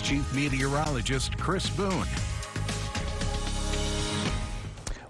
Chief Meteorologist Chris Boone.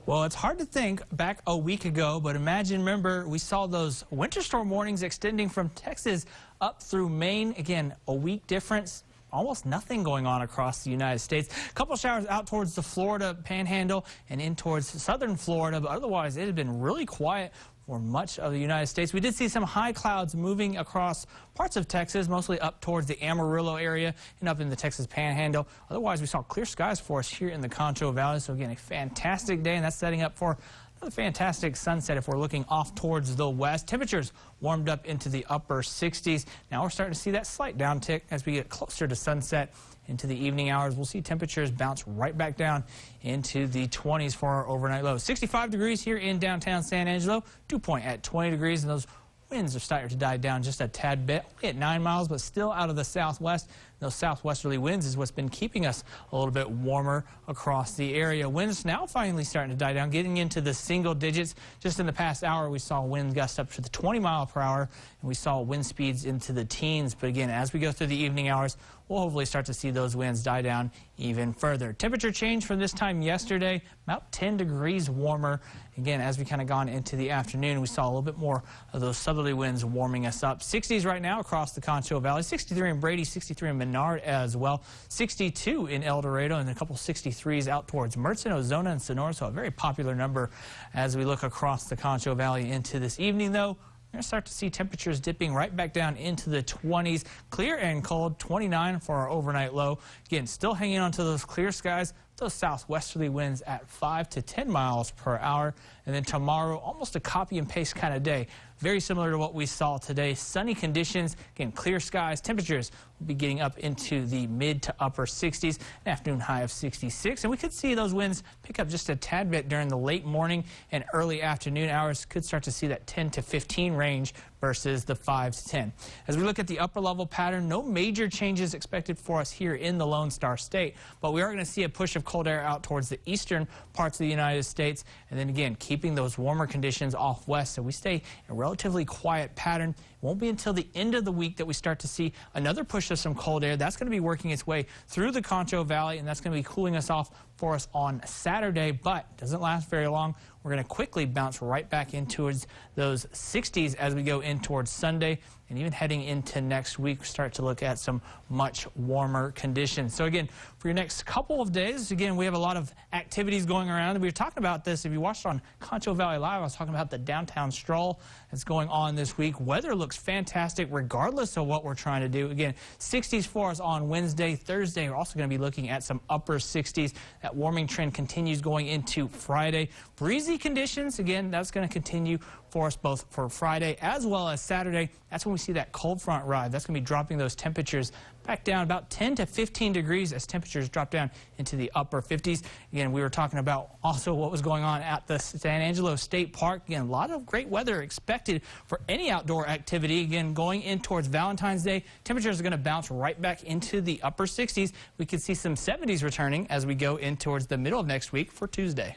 Well, it's hard to think back a week ago, but remember, we saw those winter storm warnings extending from Texas up through Maine. Again, a week difference. Almost nothing going on across the United States. A couple showers out towards the Florida panhandle and in towards southern Florida, but otherwise it had been really quiet for much of the United States. We did see some high clouds moving across parts of Texas, mostly up towards the Amarillo area and up in the Texas panhandle. Otherwise, we saw clear skies for us here in the Concho Valley. So again, a fantastic day, and that's setting up for another fantastic sunset if we're looking off towards the west. Temperatures warmed up into the upper 60s. Now we're starting to see that slight downtick as we get closer to sunset. Into the evening hours, we'll see temperatures bounce right back down into the 20s for our overnight low. 65 degrees here in downtown San Angelo, dew point at 20 degrees, and those winds are starting to die down just a tad bit. Only at 9 miles, but still out of the southwest. Those southwesterly winds is what's been keeping us a little bit warmer across the area. Winds now finally starting to die down, getting into the single digits. Just in the past hour, we saw wind gusts up to the 20 mile per hour, and we saw wind speeds into the teens. But again, as we go through the evening hours, we'll hopefully start to see those winds die down even further. Temperature change from this time yesterday, about 10 degrees warmer. Again, as we kind of gone into the afternoon, we saw a little bit more of those southerly winds warming us up. 60s right now across the Concho Valley, 63 in Brady, 63 in Menard as well, 62 in El Dorado, and a couple 63s out towards Mertzen, Ozona, and Sonora. So a very popular number as we look across the Concho Valley into this evening, though. We're going to start to see temperatures dipping right back down into the 20s. Clear and cold, 29 for our overnight low. Again, still hanging on to those clear skies. Those southwesterly winds at 5 to 10 miles per hour. And then tomorrow, almost a copy and paste kind of day. Very similar to what we saw today. Sunny conditions, again, clear skies. Temperatures will be getting up into the mid to upper 60s. An afternoon high of 66. And we could see those winds pick up just a tad bit during the late morning and early afternoon hours. Could start to see that 10 to 15 range versus the 5 to 10. As we look at the upper level pattern, no major changes expected for us here in the Lone Star State, but we are going to see a push of cold air out towards the eastern parts of the United States, and then again keeping those warmer conditions off west, so we stay in a relatively quiet pattern. It won't be until the end of the week that we start to see another push of some cold air. That's going to be working its way through the Concho Valley, and that's going to be cooling us off for us on Saturday, but it doesn't last very long. We're going to quickly bounce right back into those 60s as we go in towards Sunday, and even heading into next week, we start to look at some much warmer conditions. So again, for your next couple of days, again, we have a lot of activities going around. We were talking about this, if you watched on Concho Valley Live, I was talking about the downtown stroll that's going on this week. Weather looks fantastic regardless of what we're trying to do. Again, 60s for us on Wednesday. Thursday, we're also going to be looking at some upper 60s. That warming trend continues going into Friday. Breezy conditions, again, that's going to continue for us both for Friday as well as Saturday. That's when we see that cold front arrive. That's going to be dropping those temperatures back down about 10 to 15 degrees as temperatures drop down into the upper 50s. Again, we were talking about also what was going on at the San Angelo State Park. Again, a lot of great weather expected for any outdoor activity. Again, going in towards Valentine's Day, temperatures are going to bounce right back into the upper 60s. We could see some 70s returning as we go in towards the middle of next week for Tuesday.